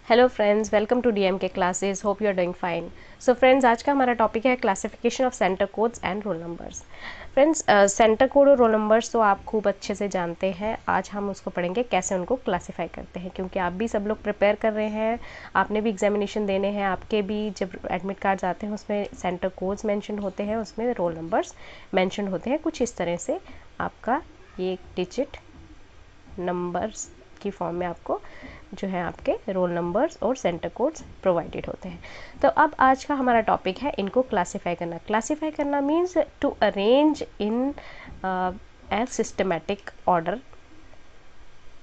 Hello friends, welcome to DMK classes. Hope you are doing fine. So friends, आज का हमारा topic है classification of centre codes and roll numbers. Friends, centre code और roll numbers तो आप खूब अच्छे से जानते हैं। आज हम उसको पढ़ेंगे कैसे उनको क्लासीफाई करते हैं, क्योंकि आप भी सब लोग प्रिपेयर कर रहे हैं, आपने भी एग्जामिनेशन देने हैं। आपके भी जब एडमिट कार्ड्स आते हैं उसमें सेंटर कोड्स मैंशन होते हैं, उसमें रोल नंबर्स मैंशन होते हैं। कुछ इस तरह से आपका ये डिजिट नंबर्स की फॉर्म में आपको जो है आपके रोल नंबर्स और सेंटर कोड्स प्रोवाइडेड होते हैं। तो अब आज का हमारा टॉपिक है इनको क्लासीफाई करना। क्लासीफाई करना means to arrange in a systematic order.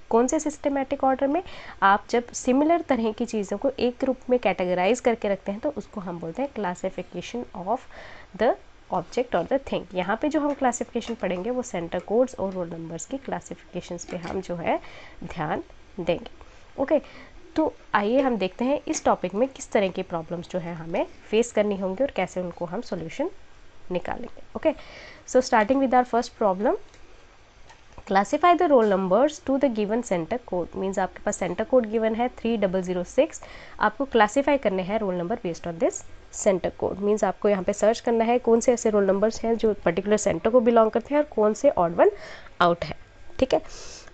कौन से सिस्टमेटिक ऑर्डर में? आप जब सिमिलर तरह की चीज़ों को एक ग्रुप में कैटेगराइज करके रखते हैं तो उसको हम बोलते हैं क्लासिफिकेशन ऑफ द ऑब्जेक्ट और द थिंग। यहाँ पे जो हम क्लासिफिकेशन पढ़ेंगे वो सेंटर कोड्स और रोल नंबर्स की क्लासिफिकेशंस पे हम जो है ध्यान देंगे। ओके, तो आइए हम देखते हैं इस टॉपिक में किस तरह की प्रॉब्लम्स जो है हमें फेस करनी होंगी और कैसे उनको हम सॉल्यूशन निकालेंगे। Okay, so starting with our first problem, classify the roll numbers to the given centre code. Means आपके पास सेंटर कोड गिवन है 3006, आपको क्लासीफाई करने हैं roll number based on this centre code. Means आपको यहाँ पे सर्च करना है कौन से ऐसे रोल नंबर्स हैं जो पर्टिकुलर सेंटर को बिलोंग करते हैं और कौन से ऑड वन आउट है। ठीक है,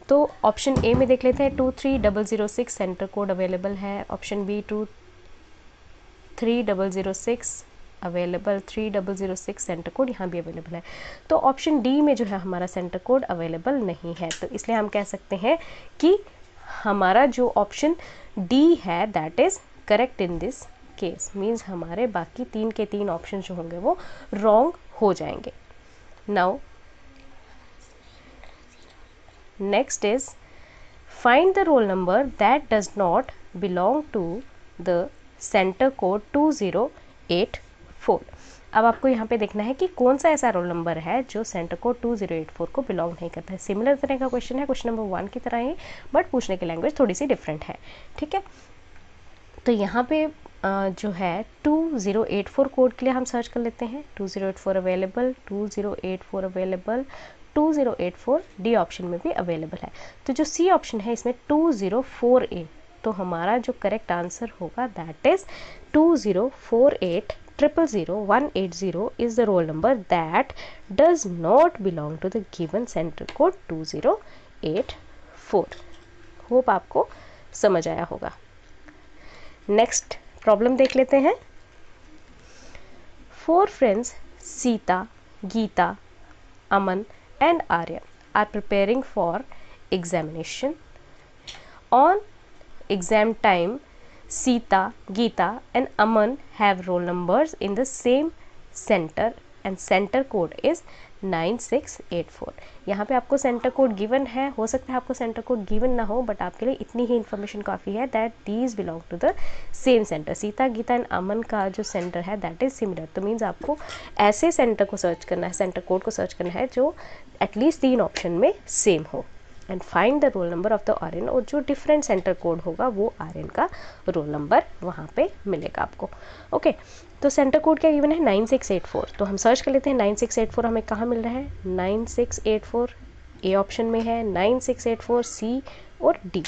तो ऑप्शन ए में देख लेते हैं 23006 सेंटर कोड अवेलेबल है। Option B 23006 available, 3006 centre code यहाँ भी अवेलेबल है। तो ऑप्शन डी में जो है हमारा सेंटर कोड अवेलेबल नहीं है, तो इसलिए हम कह सकते हैं कि हमारा जो ऑप्शन डी है that is correct in this case. Means हमारे बाकी तीन के तीन ऑप्शन जो होंगे वो रॉन्ग हो जाएंगे। Now next is find the roll number that does not belong to the center code 2084। अब आपको यहाँ पे देखना है कि कौन सा ऐसा रोल नंबर है जो सेंटर कोड 2084 को बिलोंग नहीं करता है। सिमिलर तरह का क्वेश्चन है, क्वेश्चन नंबर 1 की तरह ही, बट पूछने की लैंग्वेज थोड़ी सी डिफरेंट है। ठीक है, तो यहाँ पे जो है 2084 कोड के लिए हम सर्च कर लेते हैं। 2084 अवेलेबल, 2084 अवेलेबल, 2084 डी ऑप्शन में भी अवेलेबल है। तो जो सी ऑप्शन है इसमें 204A, तो हमारा जो करेक्ट आंसर होगा that is 2048000180 is the roll number that does not belong to the given centre code 2084। Hope आपको समझ आया होगा। नेक्स्ट प्रॉब्लम देख लेते हैं। 4 friends Sita, Gita, Aman and Aryan are preparing for examination. On exam time, Sita, Geeta and Aman have roll numbers in the same center and center code is 9684। यहाँ पे आपको सेंटर कोड गिवन है, हो सकता है आपको सेंटर कोड गिवन ना हो, बट आपके लिए इतनी ही इन्फॉर्मेशन काफ़ी है that these belong to the same centre. Sita, Gita and Aman का जो सेंटर है दैट इज सिमिलर। तो मीन्स आपको ऐसे सेंटर को सर्च करना है, सेंटर कोड को सर्च करना है जो एटलीस्ट 3 ऑप्शन में सेम हो and find the roll number of the Aryan. और जो डिफरेंट सेंटर कोड होगा वो आर्यन का रोल नंबर वहाँ पे मिलेगा आपको। ओके, तो सेंटर कोड क्या गिवन है 9684, तो हम सर्च कर लेते हैं 9684 हमें कहाँ मिल रहा है। 9684 ए ऑप्शन में है, 9684 सी और डी,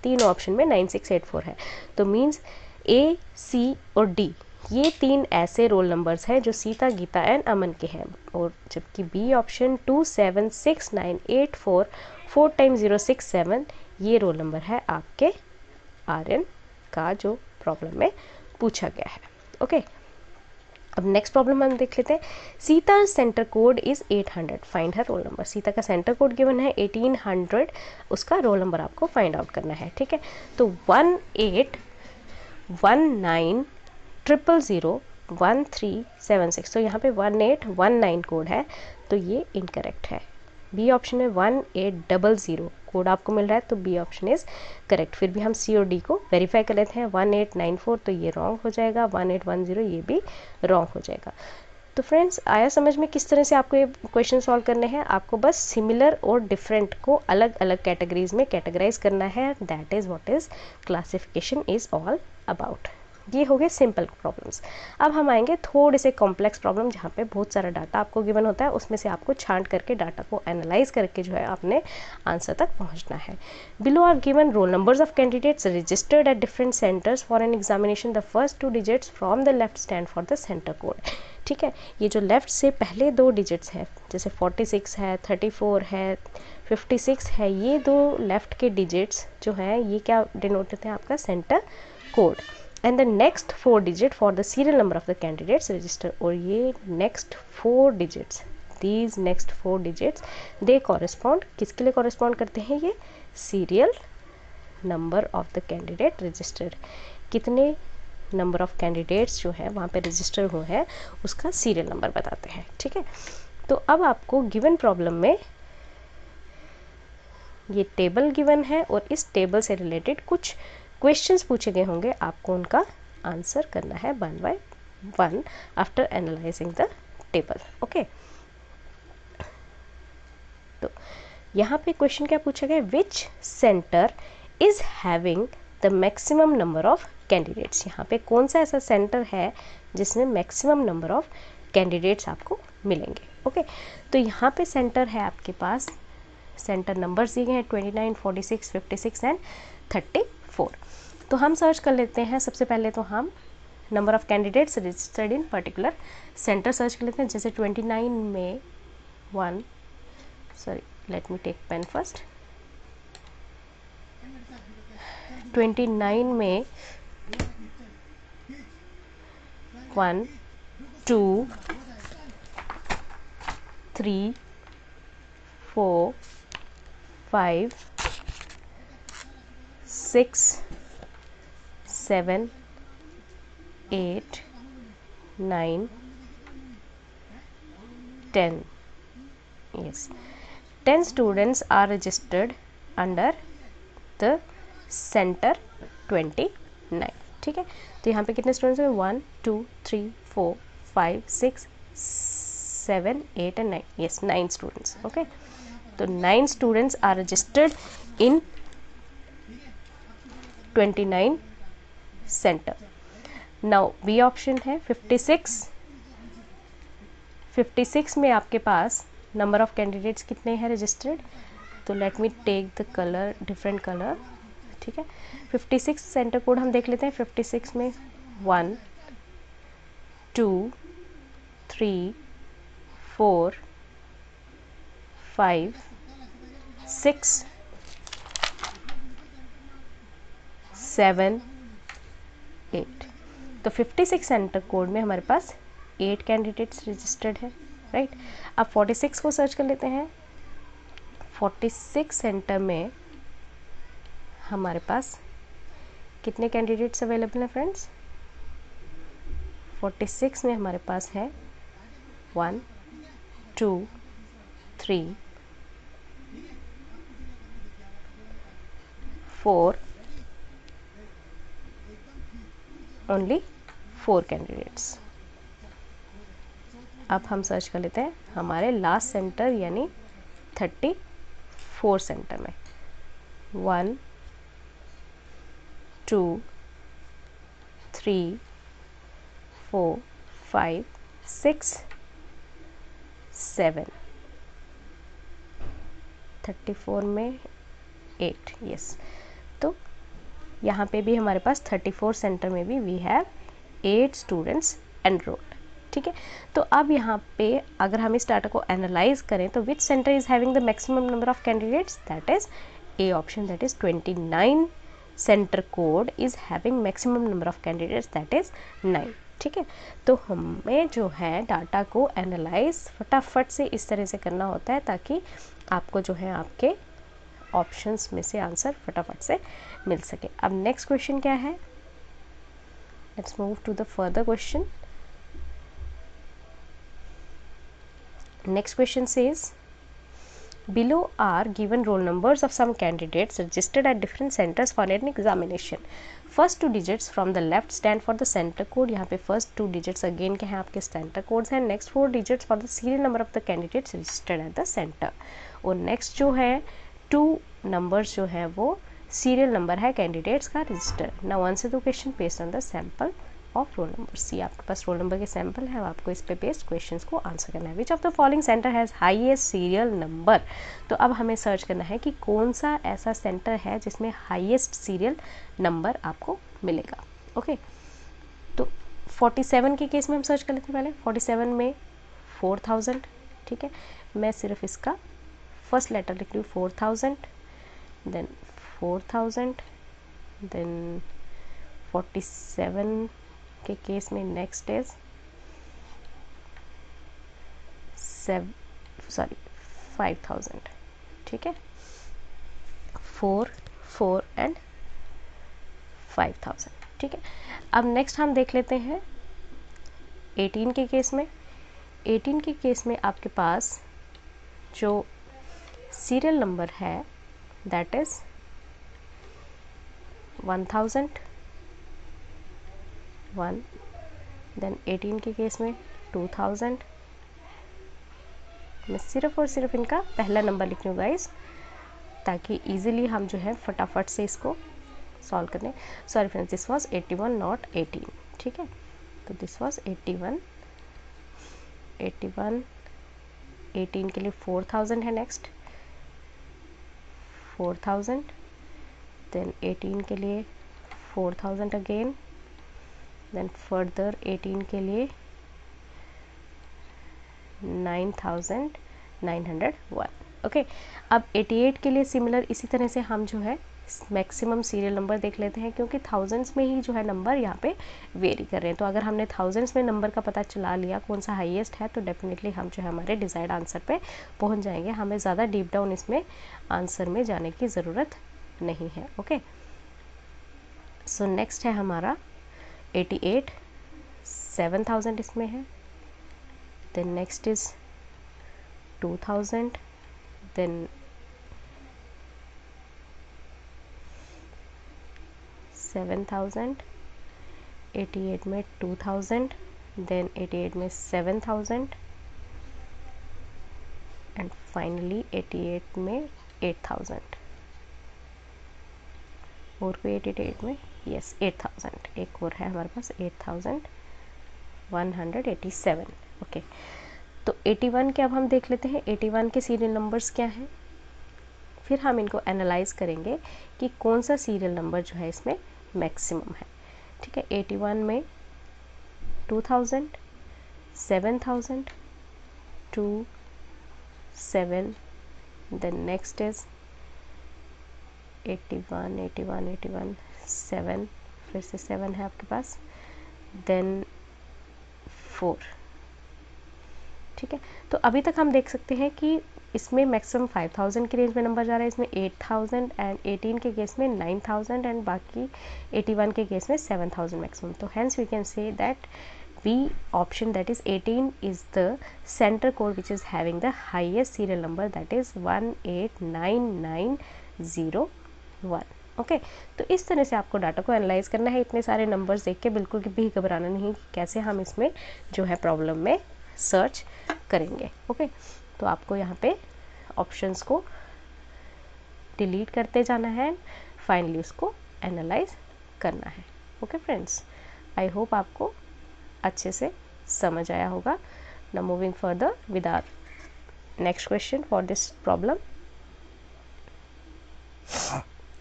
तीनों ऑप्शन में 9684 है। तो मीन्स ए, सी और डी ये 3 ऐसे रोल नंबर्स हैं जो सीता, गीता एंड अमन के हैं। और जबकि बी ऑप्शन 276984 4 टाइम 067 ये रोल नंबर है आपके आर्यन का जो प्रॉब्लम में पूछा गया है। ओके, अब नेक्स्ट प्रॉब्लम हम देख लेते हैं। Sita centre code is 800, find her roll number. Sita का सेंटर कोड गिवन है 1800, उसका रोल नंबर आपको फाइंड आउट करना है। ठीक है, तो 1819001376, तो यहाँ पे 1819 कोड है, तो ये इनकरेक्ट है। बी ऑप्शन में 1800 कोड आपको मिल रहा है, तो बी ऑप्शन इज करेक्ट। फिर भी हम सी और डी को वेरीफाई कर लेते हैं। 1894 तो ये रॉन्ग हो जाएगा, 1810 ये भी रॉन्ग हो जाएगा। तो फ्रेंड्स, आया समझ में किस तरह से आपको ये क्वेश्चन सॉल्व करने हैं? आपको बस सिमिलर और डिफरेंट को अलग अलग कैटेगरीज में कैटेगराइज करना है। That is what is classification is all about. ये हो गए सिंपल प्रॉब्लम्स। अब हम आएंगे थोड़े से कॉम्प्लेक्स प्रॉब्लम जहाँ पे बहुत सारा डाटा आपको गिवन होता है, उसमें से आपको छांट करके डाटा को एनालाइज करके जो है आपने आंसर तक पहुँचना है। Below are given roll numbers of candidates registered at different centres for an examination. The first 2 digits from the left stand for the centre code. ठीक है, ये जो लेफ्ट से पहले 2 डिजिट्स हैं, जैसे 46 है, 34 है, 56 है, ये 2 लेफ्ट के डिजिट्स जो हैं ये क्या डिनोट करते हैं, आपका centre code. And the next 4 digit for the serial number of the candidates register. और ये next 4 digits, these next 4 digits they correspond, किसके लिए कॉरेस्पॉन्ड करते हैं, ये serial number of the candidate registered. कितने नंबर ऑफ कैंडिडेट्स जो है वहाँ पे रजिस्टर हुए हैं उसका सीरियल नंबर बताते हैं। ठीक है, तो अब आपको गिवन प्रॉब्लम में ये टेबल गिवन है और इस टेबल से रिलेटेड कुछ क्वेश्चंस पूछे गए होंगे, आपको उनका आंसर करना है 1 by 1 after analysing the table. Okay, तो यहाँ पे क्वेश्चन क्या पूछा गया, विच centre is having the maximum number of candidates. यहाँ पे कौन सा ऐसा सेंटर है जिसमें मैक्सिमम नंबर ऑफ कैंडिडेट्स आपको मिलेंगे। ओके, तो यहाँ पे सेंटर है आपके पास, सेंटर नंबर्स दिए गए हैं 29, 46, 56 एंड 34। तो हम सर्च कर लेते हैं। सबसे पहले तो हम number of candidates registered in particular centre search कर लेते हैं। जैसे 29 में 1, sorry let me take pen first. 29 में 1, 2, 3, 4, 5, 6, 7, 8, 9, 10. Yes, 10 students are registered under the center 29. ठीक है, तो यहाँ पे कितने स्टूडेंट्स हैं, 1, 2, 3, 4, 5, 6, 7, 8 and 9. Yes, 9 students. Okay, तो 9 students are registered in 29 center. Now B option है 56. 56 में आपके पास नंबर ऑफ कैंडिडेट्स कितने हैं रजिस्टर्ड, तो let me take the colour, different colour. ठीक है, 56 सेंटर कोड हम देख लेते हैं। 56 में 1, 2, 3, 4, 5, 6, 7, 8। तो 56 सेंटर कोड में हमारे पास 8 कैंडिडेट्स रजिस्टर्ड है, राइट। अब 46 को सर्च कर लेते हैं। 46 सेंटर में हमारे पास कितने कैंडिडेट्स अवेलेबल हैं फ्रेंड्स, 46 में हमारे पास है 1, 2, 3, 4, ओनली 4 कैंडिडेट्स। अब हम सर्च कर लेते हैं हमारे लास्ट सेंटर यानी 34 सेंटर में। 1, 2, 3, 4, 5, 6, 7, 34 में 8। यस, तो यहाँ पे भी हमारे पास 34 सेंटर में भी वी हैव 8 स्टूडेंट्स एनरोल्ड। ठीक है, तो अब यहाँ पे अगर हम इस डाटा को एनालाइज करें तो विच centre is having the maximum number of candidates, that is A option, that is 29 centre code is having maximum number of candidates, that is 9। ठीक है, तो हमें जो है डाटा को एनालाइज फटाफट से इस तरह से करना होता है ताकि आपको जो है आपके ऑप्शंस में से आंसर फटाफट से मिल सके। अब नेक्स्ट क्वेश्चन क्या है, let's move to the further question. Next question says, below are given roll numbers of some candidates registered at different centers for an examination. First 2 digits from the left stand for the center code. यहाँ पे first 2 digits again क्या हैं आपके center codes हैं. Next 4 digits for the serial number of the candidates registered at the center. और next जो है 2 numbers जो है वो सीरियल नंबर है कैंडिडेट्स का register. Now answer the question based on the sample of roll number. See आपके पास रोल नंबर के सैंपल है, आपको इस पे बेस्ड क्वेश्चंस को आंसर करना है। Which of the following centre has highest serial number. तो अब हमें सर्च करना है कि कौन सा ऐसा सेंटर है जिसमें हाईएस्ट सीरियल नंबर आपको मिलेगा। ओके, तो 47 के केस में हम सर्च कर लेते हैं। पहले 47 में 4000, ठीक है, मैं सिर्फ इसका फर्स्ट लेटर लिख रही हूँ 4000, देन 4000, देन 47 के केस में नेक्स्ट इज 5000, ठीक है, 4 4 एंड 5000, ठीक है। अब नेक्स्ट हम देख लेते हैं 18 के केस में। 18 के केस में आपके पास जो सीरियल नंबर है दैट इज 1000 1, देन 18 के केस में 2000। मैं सिर्फ और सिर्फ इनका पहला नंबर लिख रही हूँ गाइस, ताकि इजीली हम जो है फटाफट से इसको सॉल्व करें। Sorry friends, this was 81 not 18, ठीक है। तो दिस वाज 81 18 के लिए 4000 है नेक्स्ट, 4000, देन 18 के लिए 4000 अगेन, देन फर्दर 18 के लिए 9901। ओके, अब 88 के लिए सिमिलर इसी तरह से हम जो है मैक्सिमम सीरियल नंबर देख लेते हैं, क्योंकि थाउजेंड्स में ही जो है नंबर यहाँ पे वेरी कर रहे हैं। तो अगर हमने थाउजेंड्स में नंबर का पता चला लिया कौन सा हाईएस्ट है, तो डेफिनेटली हम जो है हमारे डिजायर्ड आंसर पे पहुँच जाएंगे। हमें ज़्यादा डीप डाउन इसमें आंसर में जाने की ज़रूरत नहीं है। ओके, सो नेक्स्ट है हमारा 88, 7000 इसमें है, देन नेक्स्ट इज 2000, देन 7000, 88 में 2000, देन 88 में 7000 एंड फाइनली 88 में 8000। और कोई 88 में, यस 8000, एक और है हमारे पास 8187। ओके, तो 81 के अब हम देख लेते हैं 81 के सीरियल नंबर्स क्या हैं, फिर हम इनको एनालाइज करेंगे कि कौन सा सीरियल नंबर जो है इसमें मैक्सिमम है। ठीक है, 81 में 2000, 7000, 2, 7, देन नेक्स्ट इज 81, 81, 81, 7, फिर से 7 है आपके पास, देन 4। ठीक है, तो अभी तक हम देख सकते हैं कि इसमें मैक्सिमम 5000 की रेंज में नंबर जा रहा है, इसमें 8000 एंड 18 के केस में 9000 एंड बाकी 81 के केस में 7000 मैक्सिमम। तो hence we can say that B option that is 18 is the centre code which is having the highest serial number that is 189901। Okay, तो इस तरह से आपको डाटा को एनालाइज करना है। इतने सारे नंबर्स देख के बिल्कुल भी घबराना नहीं कि कैसे हम इसमें जो है प्रॉब्लम में सर्च करेंगे। ओके, तो आपको यहाँ पे ऑप्शंस को डिलीट करते जाना है, फाइनली उसको एनालाइज करना है। ओके फ्रेंड्स, आई होप आपको अच्छे से समझ आया होगा। Now moving further with our next question for this problem.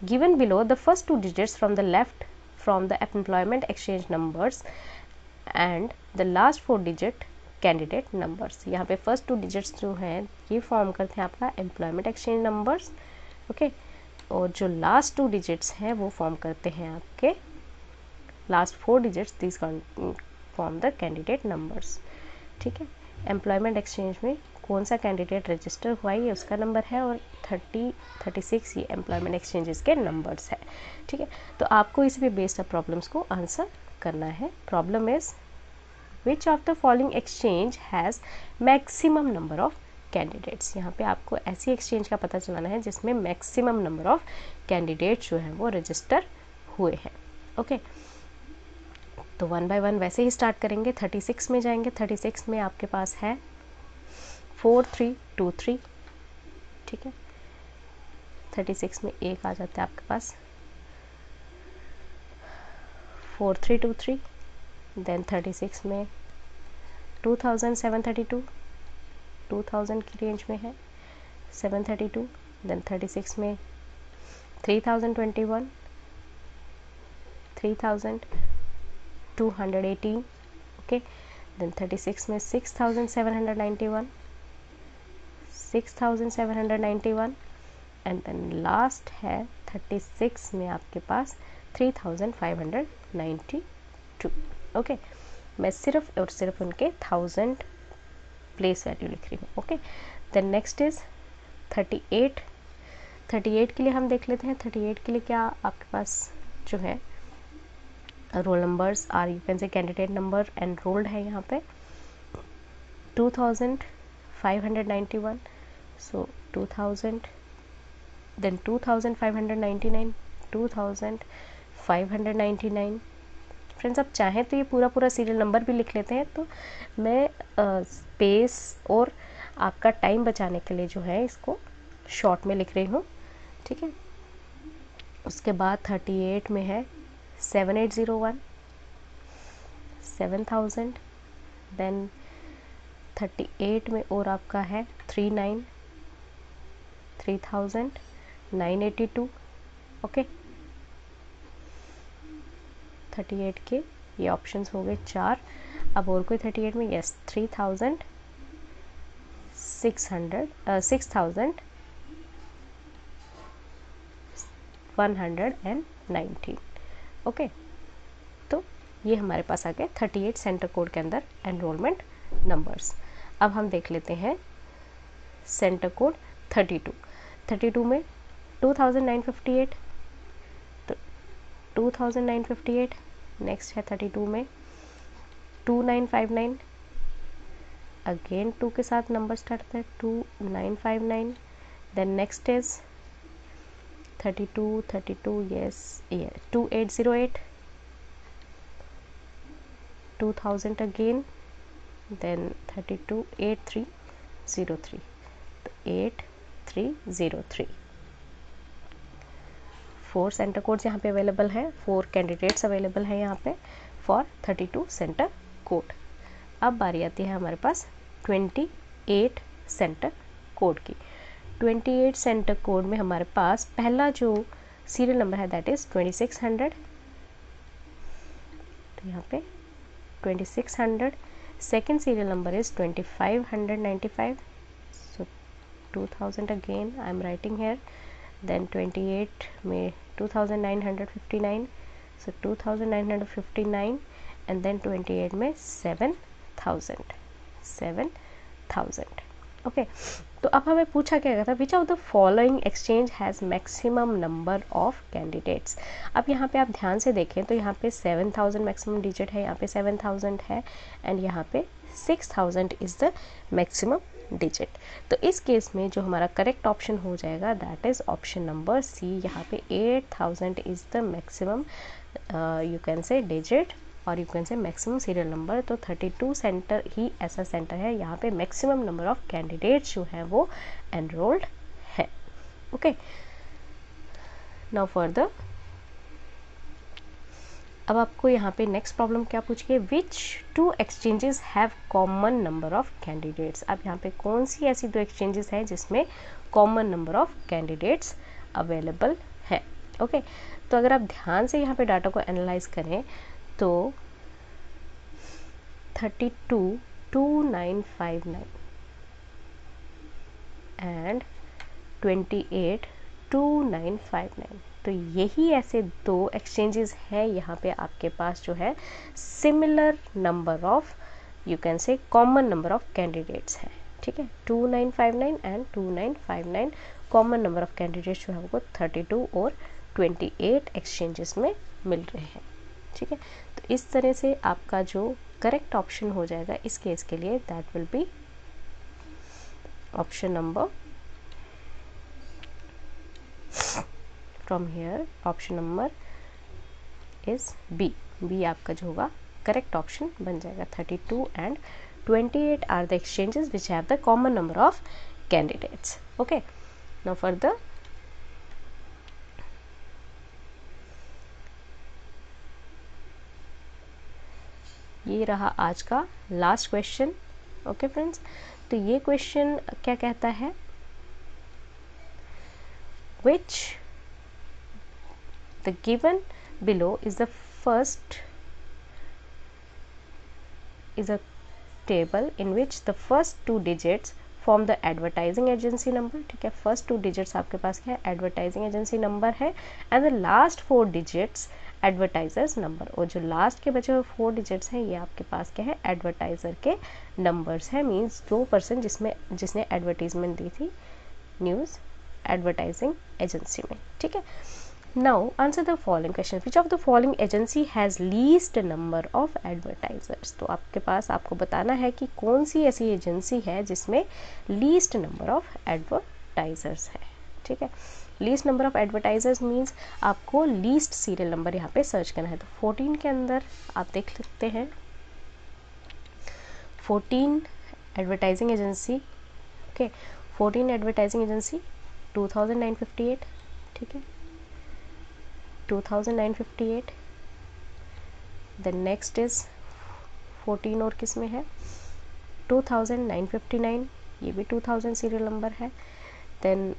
Given below the first two digits from the left from the employment exchange numbers and the last four digit candidate numbers. यहाँ पे first 2 digits जो हैं ये form करते हैं आपका employment exchange numbers. Okay, और जो लास्ट 2 डिजिट्स हैं वो फॉर्म करते हैं आपके last 4 digits, this form the candidate numbers. ठीक है, एम्प्लॉयमेंट एक्सचेंज में कौन सा कैंडिडेट रजिस्टर हुआ है ये उसका नंबर है, और 36 ये एम्प्लॉयमेंट एक्सचेंजेस के नंबर्स है। ठीक है, तो आपको इस पे बेस्ड ऑफ प्रॉब्लम्स को आंसर करना है। Problem is Which of the following exchange has maximum number of candidates। यहाँ पे आपको ऐसी एक्सचेंज का पता चलाना है जिसमें मैक्सिमम नंबर ऑफ कैंडिडेट जो हैं वो रजिस्टर हुए हैं। ओके, तो 1 बाय 1 वैसे ही स्टार्ट करेंगे। 36 में जाएंगे। 36 में आपके पास है 4323। ठीक है, 36 में एक आ जाता है आपके पास 4323, देन 36 में 2732, 2000 की रेंज में है 732, देन 36 में 3021, 3218, ओके, देन 36 में 6791, 6791, एंड देन लास्ट है 36 में आपके पास 3592, ओके। मैं सिर्फ और सिर्फ उनके 1000 प्लेस वैल्यू लिख रही हूँ, ओके। देन नेक्स्ट इज 38, 38 के लिए हम देख लेते हैं 38 के लिए क्या आपके पास जो है roll numbers are you can say candidate number enrolled है यहाँ पे 2591, सो 2000, देन 2599, 2599। फ्रेंड्स आप चाहें तो ये पूरा सीरियल नंबर भी लिख लेते हैं, तो मैं स्पेस और आपका टाइम बचाने के लिए जो है इसको शॉर्ट में लिख रही हूँ, ठीक है। उसके बाद 38 में है 7801, 7000, देन 38 में और आपका है 39, 3000, 982, ओके। 38 के ये ऑप्शंस हो गए 4। अब और कोई 38 में, यस 3600, 6119, ओके। तो ये हमारे पास आ गए 38 सेंटर कोड के अंदर एनरोलमेंट नंबर्स। अब हम देख लेते हैं सेंटर कोड 32। 32 में 2958, तो 2958, नेक्स्ट है 32 में 2959, अगेन 2 के साथ नंबर स्टार्ट होता है 2959, then next is 32 yes 2808, 2000 again, then 32 8303, तो 8303। 4 सेंटर कोड्स यहाँ पे अवेलेबल है, 4 कैंडिडेट्स अवेलेबल हैं यहाँ पे फॉर 32 सेंटर कोड। अब बारी आती है हमारे पास 28 सेंटर कोड की। 28 सेंटर कोड में हमारे पास पहला जो सीरियल नंबर है दैट इज़ 2600, तो यहाँ पे 2600, second serial number is 2595, so 2000 again I am writing here, then 28 में 2959, सो 2959, एंड देन 28 में 7000, ओके। तो अब हमें पूछा क्या गया था, which of the following exchange has maximum number of candidates. अब यहाँ पे आप ध्यान से देखें तो यहाँ पे 7000 मैक्सिमम डिजिट है, यहाँ पे 7000 है, एंड यहाँ पे 6000 इज़ द मैक्सिमम डिजिट। तो इस केस में जो हमारा करेक्ट ऑप्शन हो जाएगा that is option number C. यहाँ पे 8000 is the maximum you can say digit और you can say maximum serial number. तो 32 सेंटर ही ऐसा सेंटर है यहाँ पे मैक्सिमम नंबर ऑफ कैंडिडेट्स जो हैं वो एनरोल्ड है, ओके। नाउ फर्दर अब आपको यहाँ पे नेक्स्ट प्रॉब्लम क्या पूछी है, विच 2 exchanges have common number of candidates. अब यहाँ पे कौन सी ऐसी 2 एक्सचेंजेस हैं जिसमें common number of candidates available है, ओके। तो अगर आप ध्यान से यहाँ पे डाटा को एनालाइज करें तो 322959 एंड 282959, तो यही ऐसे 2 एक्सचेंजेस हैं यहाँ पे आपके पास जो है similar number of you can से कॉमन नंबर ऑफ कैंडिडेट्स हैं, ठीक है। 2959 and 2959 common number of candidates जो है वो 32 और 28 एक्सचेंजेस में मिल रहे हैं, ठीक है। तो इस तरह से आपका जो करेक्ट ऑप्शन हो जाएगा इस केस के लिए that will be option number from here, option number is B. B आपका जो होगा करेक्ट ऑप्शन बन जाएगा। 32 and 28 are the exchanges which have the common number of candidates, okay. Now further ये रहा आज का लास्ट क्वेश्चन। ओके फ्रेंड्स, तो ये क्वेश्चन क्या कहता है, which the given below is the first is a table in which the first two digits form the advertising agency number। ठीक है, फर्स्ट टू डिजिट्स आपके पास क्या है, एडवर्टाइजिंग एजेंसी नंबर है, and the last four digits advertisers number. और जो last के बचे हुए 4 डिजिट्स हैं ये आपके पास क्या है, एडवर्टाइजर के नंबर्स हैं, मींस वो पर्सन जिसने एडवर्टीजमेंट दी थी न्यूज़ एडवर्टाइजिंग एजेंसी में। ठीक है, now answer the following question, which of the following agency has least number of advertisers. तो आपके पास आपको बताना है कि कौन सी ऐसी एजेंसी है जिसमें लीस्ट नंबर ऑफ एडवर्टाइजर्स है। ठीक है, least number of advertisers means आपको लीस्ट सीरियल नंबर यहाँ पे सर्च करना है। तो 14 के अंदर आप देख सकते हैं 14 advertising agency. Okay, 14 advertising agency 2958। ठीक है, 2958। देन नेक्स्ट इज 14 और किस में है, 2959, ये भी 2000 सीरियल नंबर है। देन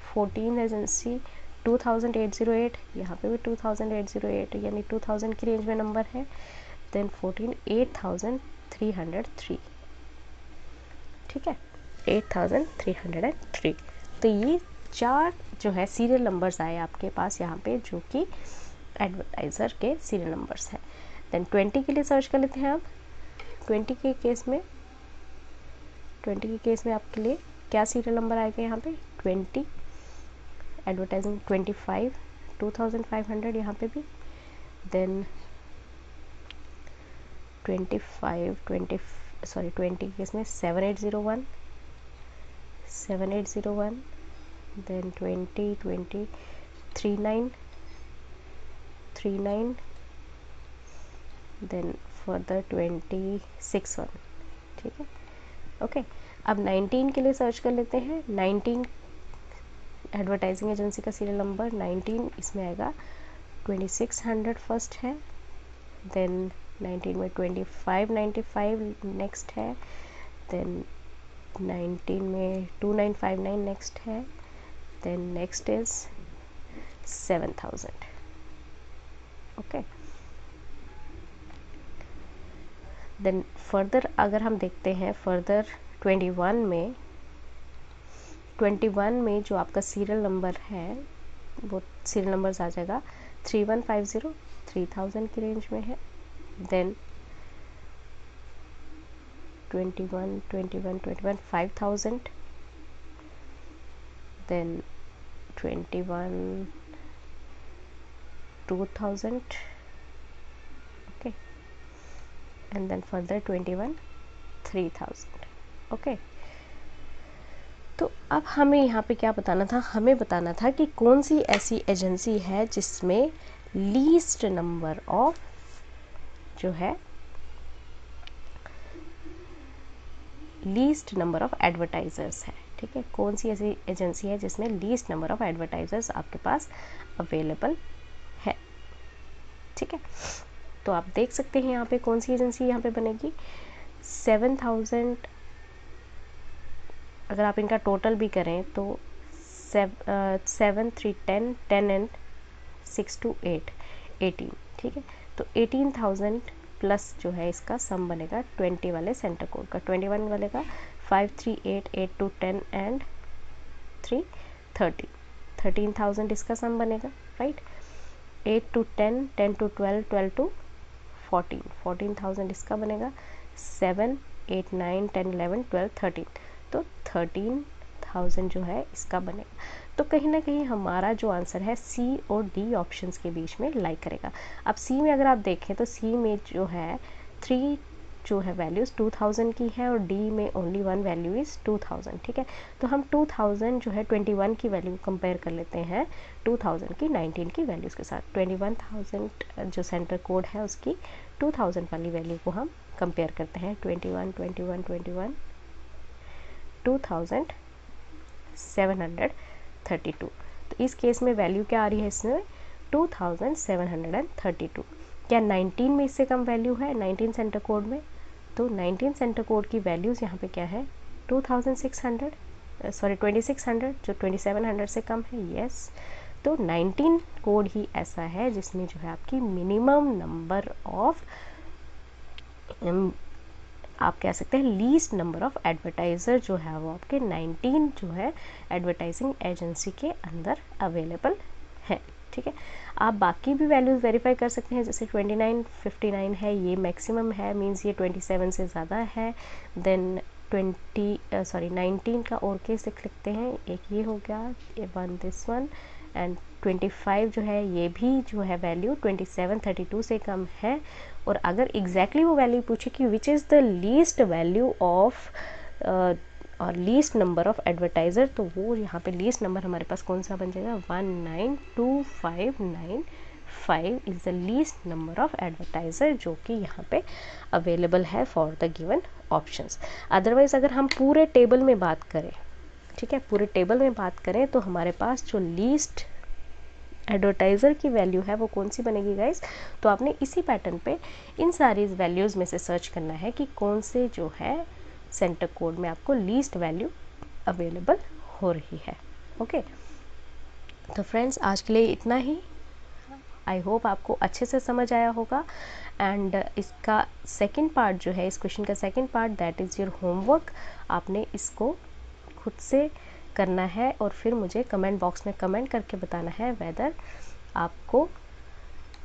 14 एजेंसी 2808, यहाँ पे भी 2808 यानी 2000 की रेंज में नंबर है। देन 14 8303। ठीक है, 8303। तो ये 4 जो है सीरियल नंबर्स आए आपके पास यहाँ पे, जो कि एडवर्टाइज़र के सीरियल नंबर्स हैं। देन 20 के लिए सर्च कर लेते हैं आप। 20 के केस में आपके लिए क्या सीरियल नंबर आएगा यहाँ पे, 20 एडवर्टाइजिंग 25 2500 यहाँ पे भी। देन 20 के केस में 7801 देन 20 39 देन फर्दर 26 1। ठीक है, ओके। अब 19 के लिए सर्च कर लेते हैं। 19 एडवर्टाइजिंग एजेंसी का सीरियल नंबर 19, इसमें आएगा 2600 फर्स्ट है। देन 19 में 2595 नेक्स्ट है। देन 19 में 2959 नेक्स्ट है। Then next is 7000। Okay, then further अगर हम देखते हैं फर्दर 21 में जो आपका सीरियल नंबर है वो सीरियल नंबर्स आ जाएगा 3150, 3000 की रेंज में है। Then 21 5000। Then 21 2000। Okay, and then further 21 3000। Okay, तो अब हमें यहाँ पे क्या बताना था, हमें बताना था कि कौन सी ऐसी एजेंसी है जिसमें लीस्ट नंबर ऑफ जो है लीस्ट नंबर ऑफ एडवर्टाइजर्स है। ठीक है, कौन सी ऐसी एजेंसी है जिसमें लीस्ट नंबर ऑफ एडवर्टाइजर्स आपके पास अवेलेबल है। ठीक है, तो आप देख सकते हैं यहाँ पे कौन सी एजेंसी यहाँ पे बनेगी। 7000 अगर आप इनका टोटल भी करें तो 7 3 10 10 एंड 6 2 8 18। ठीक है, तो 18000 प्लस जो है इसका सम बनेगा 20 वाले सेंटर कोड का। 21 वाले का 5 3 8 8 2 10 एंड 3 30 13000 इसका सम बनेगा, राइट। 8 to 10 10 to 12 12 to 14 14000 इसका बनेगा। 7 8 9 10 11 12 13 तो 13000 जो है इसका बनेगा। तो कहीं ना कहीं हमारा जो आंसर है सी और डी ऑप्शंस के बीच में लाई करेगा। अब सी में अगर आप देखें तो सी में जो है 3 जो है वैल्यूज़ 2000 की है और डी में ओनली 1 वैल्यू इज़ 2000। ठीक है, तो हम 2000 जो है 21 की वैल्यू कंपेयर कर लेते हैं 2000 की 19 की वैल्यूज़ के साथ। 21000 जो सेंटर कोड है उसकी 2000 वाली वैल्यू को हम कंपेयर करते हैं। 21 21 21 2732। तो इस केस में वैल्यू क्या आ रही है इसमें 2732। क्या 19 में इससे कम वैल्यू है 19 सेंटर कोड में? तो 19 सेंटर कोड की वैल्यूज़ यहाँ पे क्या है 2600 सॉरी 2600 जो 2700 से कम है। यस, तो 19 कोड ही ऐसा है जिसमें जो है आपकी मिनिमम नंबर ऑफ आप कह सकते हैं लीस्ट नंबर ऑफ एडवर्टाइज़र जो है वो आपके 19 जो है एडवर्टाइजिंग एजेंसी के अंदर अवेलेबल है। ठीक है, आप बाकी भी वैल्यूज़ वेरीफाई कर सकते हैं, जैसे 29 59 है, ये मैक्सिमम है, मींस ये 27 से ज़्यादा है। देन 19 का और केस लिखते हैं, एक ये हो गया दिस वन, एंड 25 जो है ये भी जो है वैल्यू 27 32 से कम है। और अगर एग्जैक्टली वो वैल्यू पूछे कि which is the least value of और लीस्ट नंबर ऑफ एडवर्टाइज़र, तो वो यहाँ पे लीस्ट नंबर हमारे पास कौन सा बन जाएगा 192595 is the least number of advertiser जो कि यहाँ पे अवेलेबल है for the given options. Otherwise अगर हम पूरे टेबल में बात करें, ठीक है, पूरे टेबल में बात करें तो हमारे पास जो लीस्ट एडवर्टाइज़र की वैल्यू है वो कौन सी बनेगी गाइस? तो आपने इसी पैटर्न पे इन सारी वैल्यूज़ में से सर्च करना है कि कौन से जो है सेंटर कोड में आपको लीस्ट वैल्यू अवेलेबल हो रही है। ओके, तो फ्रेंड्स आज के लिए इतना ही। आई होप आपको अच्छे से समझ आया होगा। एंड इसका सेकंड पार्ट जो है, इस क्वेश्चन का second part, that is your homework. आपने इसको खुद से करना है और फिर मुझे कमेंट बॉक्स में कमेंट करके बताना है वेदर आपको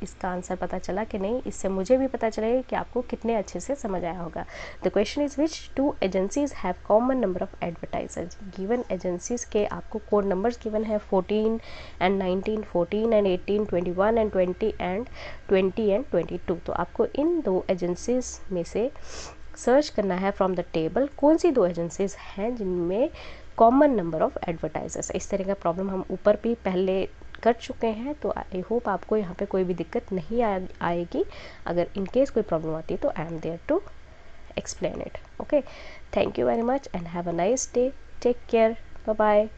इसका आंसर पता चला कि नहीं। इससे मुझे भी पता चलेगा कि आपको कितने अच्छे से समझ आया होगा। The question is which two agencies have common number of advertisers. Given agencies के आपको कोड नंबर्स गिवन है 14 and 19, 14 and 18, 21 and 20 and 20 and 22। तो आपको इन दो एजेंसीज में से सर्च करना है फ्रॉम द टेबल कौन सी दो एजेंसीज हैं जिनमें कॉमन नंबर ऑफ एडवर्टाइजर्स। इस तरह का प्रॉब्लम हम ऊपर भी पहले कर चुके हैं, तो आई होप आपको यहाँ पे कोई भी दिक्कत नहीं आएगी। अगर इन केस कोई प्रॉब्लम आती है तो I am there to explain it. Okay, thank you very much and have a nice day, take care, bye bye.